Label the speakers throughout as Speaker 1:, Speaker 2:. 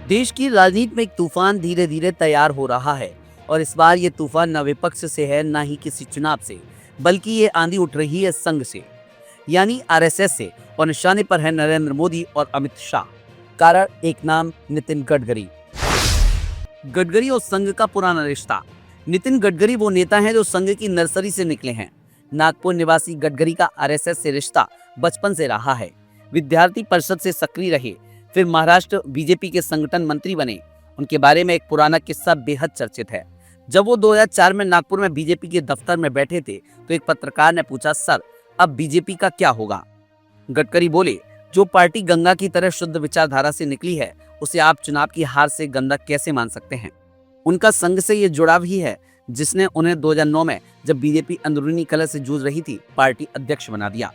Speaker 1: देश की राजनीति में एक तूफान धीरे धीरे तैयार हो रहा है और इस बार ये तूफान न विपक्ष से है न ही किसी चुनाव से, बल्कि ये आंधी उठ रही है संघ से, यानी आरएसएस से। और निशाने पर है नरेंद्र मोदी और अमित शाह। कारण एक नाम, नितिन गडकरी। गडकरी और संघ का पुराना रिश्ता। नितिन गडकरी वो नेता हैं जो संघ की नर्सरी से निकले हैं। नागपुर निवासी गडकरी का आरएसएस से रिश्ता बचपन से रहा है। विद्यार्थी परिषद से सक्रिय रहे, फिर महाराष्ट्र बीजेपी के संगठन मंत्री बने। उनके बारे में एक पुराना किस्सा बेहद चर्चित है। जब वो 2004 में नागपुर में बीजेपी के दफ्तर में बैठे थे तो एक पत्रकार ने पूछा, सर अब बीजेपी का क्या होगा? गडकरी बोले, जो पार्टी गंगा की तरह शुद्ध विचारधारा से निकली है उसे आप चुनाव की हार से गंदा कैसे मान सकते हैं? उनका संघ से ये जुड़ाव ही है जिसने उन्हें 2009 में जब बीजेपी अंदरूनी कलह से जूझ रही थी पार्टी अध्यक्ष बना दिया।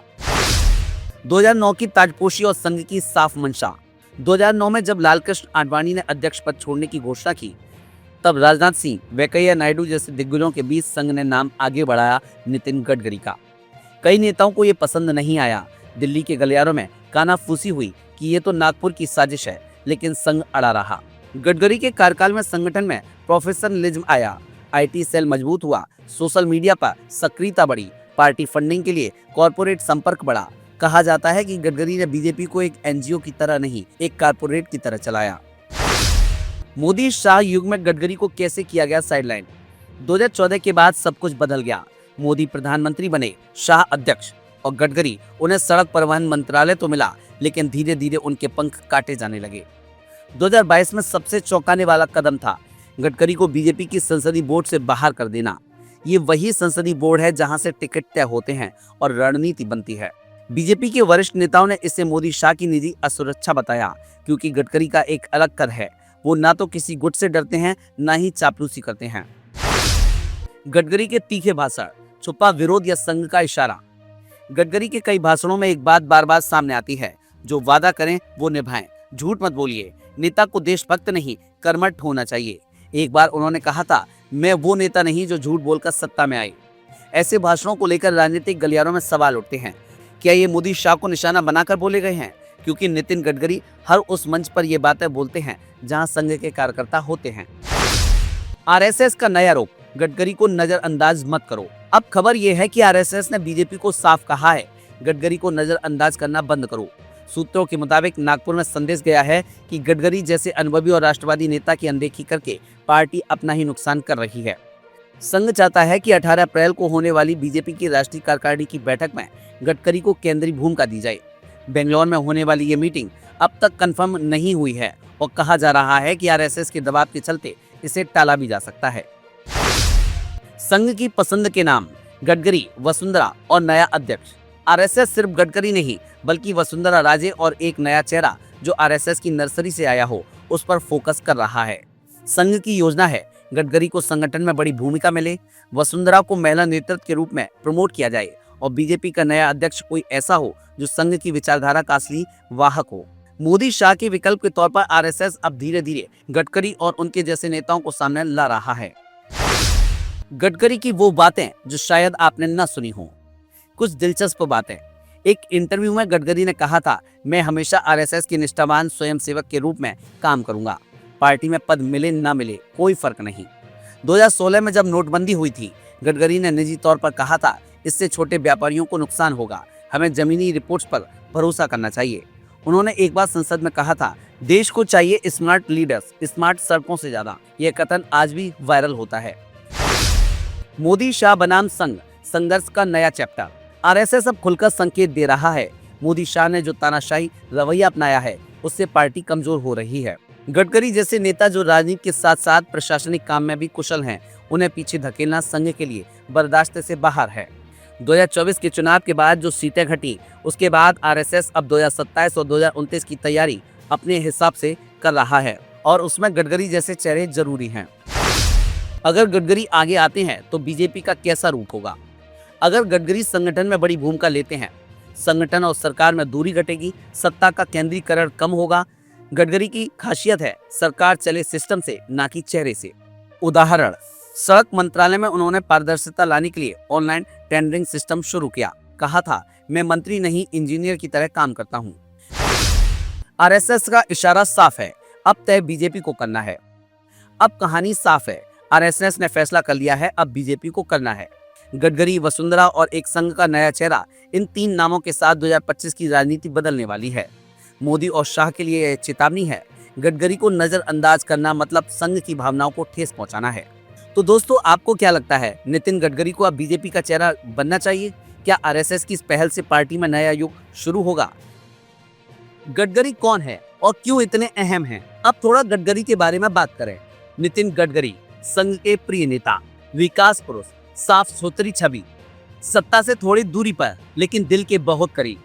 Speaker 1: 2009 की ताजपोशी और संघ की साफ मंशा। 2009 में जब लालकृष्ण आडवाणी ने अध्यक्ष पद छोड़ने की घोषणा की तब राजनाथ सिंह, वेंकैया नायडू जैसे दिग्गजों के बीच संघ ने नाम आगे बढ़ाया नितिन गडकरी का। कई नेताओं को ये पसंद नहीं आया। दिल्ली के गलियारों में कानाफूसी हुई कि ये तो नागपुर की साजिश है, लेकिन संघ अड़ा रहा। गडकरी के कार्यकाल में संगठन में प्रोफेशनलिज्म आया, आईटी सेल मजबूत हुआ, सोशल मीडिया पर सक्रियता बढ़ी, पार्टी फंडिंग के लिए कॉर्पोरेट संपर्क बढ़ा। कहा जाता है कि गडकरी ने बीजेपी को एक एनजीओ की तरह नहीं, एक कॉर्पोरेट की तरह चलाया। मोदी शाह युग में गडकरी को कैसे किया गया साइडलाइन? 2014 के बाद सब कुछ बदल गया। मोदी प्रधानमंत्री बने, शाह अध्यक्ष, और गडकरी उन्हें सड़क परिवहन मंत्रालय तो मिला, लेकिन धीरे धीरे उनके पंख काटे जाने लगे। 2022 में सबसे चौंकाने वाला कदम था गडकरी को बीजेपी की संसदीय बोर्ड से बाहर कर देना। ये वही संसदीय बोर्ड है जहां से टिकट तय होते हैं और रणनीति बनती है। बीजेपी के वरिष्ठ नेताओं ने इसे मोदी शाह की निजी असुरक्षा बताया, क्योंकि गडकरी का एक अलग कर है। वो ना तो किसी गुट से डरते हैं, ना ही चापलूसी करते हैं। गडकरी के तीखे भाषण, छुपा विरोध या संघ का इशारा। गडकरी के कई भाषणों में एक बात बार बार सामने आती है, जो वादा करें वो निभाएं, झूठ मत बोलिए। नेता को देशभक्त नहीं, कर्मठ होना चाहिए। एक बार उन्होंने कहा था, मैं वो नेता नहीं जो झूठ बोलकर सत्ता में आए। ऐसे भाषणों को लेकर राजनीतिक गलियारों में सवाल उठते हैं, क्या ये मोदी शाह को निशाना बनाकर बोले गए हैं? क्योंकि नितिन गडकरी हर उस मंच पर ये बातें बोलते हैं जहां संघ के कार्यकर्ता होते हैं। आरएसएस का नया आरोप, गडकरी को नजरअंदाज मत करो। अब खबर ये है कि आरएसएस ने बीजेपी को साफ कहा है, गडकरी को नजरअंदाज करना बंद करो। सूत्रों के मुताबिक नागपुर में संदेश गया है कि गडकरी जैसे अनुभवी और राष्ट्रवादी नेता की अनदेखी करके पार्टी अपना ही नुकसान कर रही है। संघ चाहता है कि 18 अप्रैल को होने वाली बीजेपी की राष्ट्रीय कार्यकारिणी की बैठक में गडकरी को केंद्रीय भूमिका दी जाए। बेंगलोर में होने वाली ये मीटिंग अब तक कंफर्म नहीं हुई है और कहा जा रहा है कि आरएसएस के दबाव के चलते इसे टाला भी जा सकता है। संघ की पसंद के नाम, गडकरी, वसुंधरा और नया अध्यक्ष। आरएसएस सिर्फ गडकरी नहीं बल्कि वसुंधरा राजे और एक नया चेहरा जो आरएसएस की नर्सरी से आया हो उस पर फोकस कर रहा है। संघ की योजना है गडकरी को संगठन में बड़ी भूमिका मिले, वसुंधरा को महिला नेतृत्व के रूप में प्रमोट किया जाए और बीजेपी का नया अध्यक्ष कोई ऐसा हो जो संघ की विचारधारा का असली वाहक हो। मोदी शाह के विकल्प के तौर पर आरएसएस अब धीरे धीरे गडकरी और उनके जैसे नेताओं को सामने ला रहा है। गडकरी की वो बातें जो शायद आपने न सुनी हो। कुछ दिलचस्प बातें। एक इंटरव्यू में गडकरी ने कहा था, मैं हमेशा आरएसएस के निष्ठावान स्वयंसेवक के रूप में काम करूंगा। पार्टी में पद मिले ना मिले कोई फर्क नहीं। 2016 में जब नोटबंदी हुई थी, गडकरी ने निजी तौर पर कहा था, इससे छोटे व्यापारियों को नुकसान होगा, हमें जमीनी रिपोर्ट्स पर भरोसा करना चाहिए। उन्होंने एक बार संसद में कहा था, देश को चाहिए स्मार्ट लीडर्स, स्मार्ट सड़कों से ज्यादा। यह कथन आज भी वायरल होता है। मोदी शाह बनाम संघ, संघर्ष का नया चैप्टर। आरएसएस अब खुलकर संकेत दे रहा है। मोदी शाह ने जो तानाशाही रवैया अपनाया है उससे पार्टी कमजोर हो रही है। गडकरी जैसे नेता जो राजनीति के साथ साथ प्रशासनिक काम में भी कुशल हैं, उन्हें पीछे धकेलना संघ के लिए बर्दाश्त से बाहर है। 2024 के चुनाव के बाद जो सीटें घटी उसके बाद आरएसएस अब 2027 और 2029 की तैयारी अपने हिसाब से कर रहा है और उसमें गडकरी जैसे चेहरे जरूरी हैं। अगर गडकरी आगे आते हैं तो बीजेपी का कैसा रूप होगा? अगर गडकरी संगठन में बड़ी भूमिका लेते हैं, संगठन और सरकार में दूरी घटेगी, सत्ता का केंद्रीकरण कम होगा। गडकरी की खासियत है सरकार चले सिस्टम से, ना कि चेहरे से। उदाहरण, सड़क मंत्रालय में उन्होंने पारदर्शिता लाने के लिए ऑनलाइन टेंडरिंग सिस्टम शुरू किया। कहा था, मैं मंत्री नहीं इंजीनियर की तरह काम करता हूँ। आरएसएस का इशारा साफ है, अब तय बीजेपी को करना है। अब कहानी साफ है, आरएसएस ने फैसला कर लिया है, अब बीजेपी को करना है। गडकरी, वसुंधरा और एक संघ का नया चेहरा, इन 3 नामों के साथ 2025 की राजनीति बदलने वाली है। मोदी और शाह के लिए यह चेतावनी है। गडकरी को नजरअंदाज करना मतलब संघ की भावनाओं को ठेस पहुंचाना है। तो दोस्तों, आपको क्या लगता है, नितिन गडकरी को अब बीजेपी का चेहरा बनना चाहिए? क्या आरएसएस की इस पहल से पार्टी में नया युग शुरू होगा? गडकरी कौन है और क्यों इतने अहम हैं? अब थोड़ा गडकरी के बारे में बात करें। नितिन गडकरी संघ के प्रिय नेता, विकास पुरुष, साफ सुथरी छवि, सत्ता से थोड़ी दूरी पर लेकिन दिल के बहुत करीब।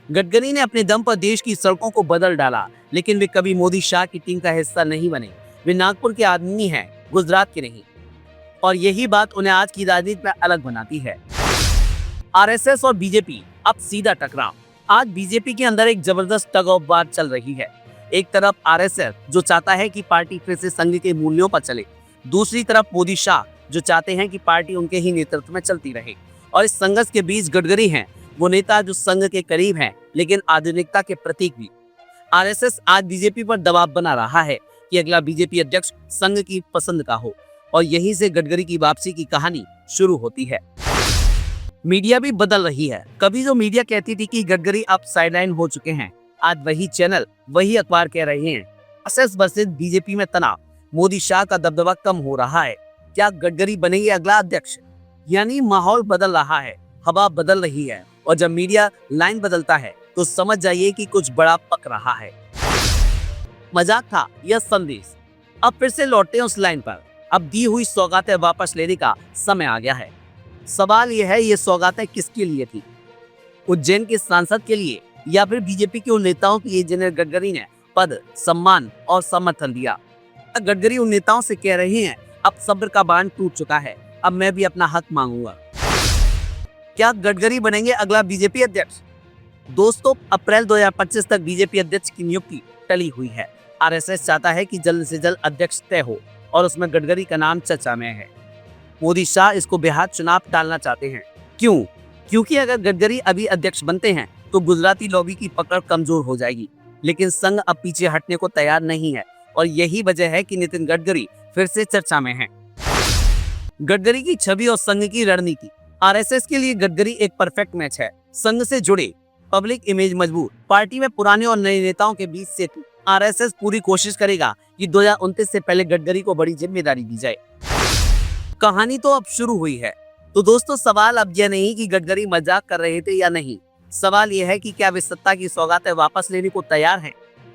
Speaker 1: गडकरी ने अपने दम पर देश की सड़कों को बदल डाला, लेकिन वे कभी मोदी शाह की टीम का हिस्सा नहीं बने। वे नागपुर के आदमी हैं, गुजरात के नहीं। और यही बात उन्हें आज की राजनीति में अलग बनाती है। आरएसएस और बीजेपी अब सीधा टकराव। आज बीजेपी के अंदर एक जबरदस्त टग ऑफ वार चल रही है। एक तरफ आरएसएस जो चाहता है कि पार्टी फिर से संघ के मूल्यों पर चले, दूसरी तरफ मोदी शाह जो चाहते हैं कि पार्टी उनके ही नेतृत्व में चलती रहे। और इस संघर्ष के बीच गडकरी हैं, वो नेता जो संघ के करीब हैं लेकिन आधुनिकता के प्रतीक भी। आरएसएस आज बीजेपी पर दबाव बना रहा है कि अगला बीजेपी अध्यक्ष संघ की पसंद का हो, और यहीं से गडकरी की वापसी की कहानी शुरू होती है। मीडिया भी बदल रही है। कभी जो मीडिया कहती थी कि गडकरी अब साइडलाइन हो चुके हैं, आज वही चैनल, वही अखबार कह रहे हैं आरएसएस वर्सेस बीजेपी में तनाव, मोदी शाह का दबदबा कम हो रहा है। क्या गडकरी बनेंगे अगला अध्यक्ष? यानी माहौल बदल रहा है, हवा बदल रही है, और जब मीडिया लाइन बदलता है तो समझ जाइए कि कुछ बड़ा पक रहा है। मजाक था यह संदेश। अब फिर से लौटते हैं उस लाइन पर। अब दी हुई सौगातें वापस लेने का समय आ गया है। सवाल यह है, ये सौगातें किसके लिए थी? उज्जैन के सांसद के लिए या फिर बीजेपी के उन नेताओं के लिए जिन्हें गडकरी ने पद, सम्मान और समर्थन दिया? गडकरी उन नेताओं से कह रहे हैं, अब सब्र का बांध टूट चुका है, अब मैं भी अपना हक मांगूंगा। क्या गडकरी बनेंगे अगला बीजेपी अध्यक्ष? दोस्तों, अप्रैल 2025 तक बीजेपी अध्यक्ष की नियुक्ति टली हुई है। आरएसएस चाहता है कि जल्द से जल्द अध्यक्ष तय हो, और उसमें गडकरी का नाम चर्चा में है। मोदी शाह इसको बेहाद चुनाव टालना चाहते हैं। क्यों? क्योंकि अगर गडकरी अभी अध्यक्ष बनते हैं तो गुजराती लॉबी की पकड़ कमजोर हो जाएगी, लेकिन संघ अब पीछे हटने को तैयार नहीं है, और यही वजह है कि नितिन गडकरी फिर से चर्चा में हैं। गडकरी की छवि और संघ की रणनीति। आरएसएस के लिए गडकरी एक परफेक्ट मैच है। संघ से जुड़े, पब्लिक इमेज मजबूत, पार्टी में पुराने और नए नेताओं के बीच सेतु। आरएसएस पूरी कोशिश करेगा कि 2029 से पहले गडकरी को बड़ी जिम्मेदारी दी जाए। कहानी तो अब शुरू हुई है। तो दोस्तों, सवाल अब यह नहीं कि गडकरी मजाक कर रहे थे या नहीं। सवाल यह है कि क्या वे सत्ता की सौगातें वापस लेने को तैयार हैं?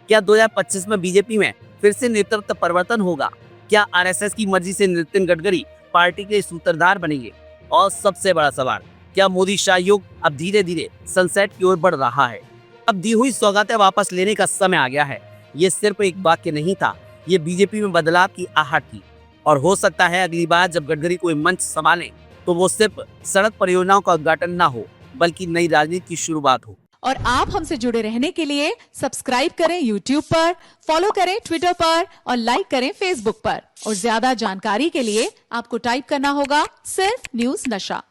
Speaker 1: क्या 2025 में बीजेपी में फिर से नेतृत्व परिवर्तन होगा? क्या आरएसएस की मर्जी से नितिन गडकरी पार्टी के सूत्रधार बनेंगे? और सबसे बड़ा सवाल, क्या मोदी शाह युग अब धीरे धीरे सनसेट की ओर बढ़ रहा है? अब दी हुई सौगातें वापस लेने का समय आ गया है। ये सिर्फ एक वाक्य नहीं था, ये बीजेपी में बदलाव की आहट थी। और हो सकता है अगली बार जब गडकरी कोई मंच संभाले तो वो सिर्फ सड़क परियोजनाओं का उद्घाटन ना हो, बल्कि नई राजनीति की शुरुआत हो।
Speaker 2: और आप हमसे जुड़े रहने के लिए सब्सक्राइब करें YouTube पर, फॉलो करें Twitter पर और लाइक करें Facebook पर। और ज्यादा जानकारी के लिए आपको टाइप करना होगा सिर्फ न्यूज नशा।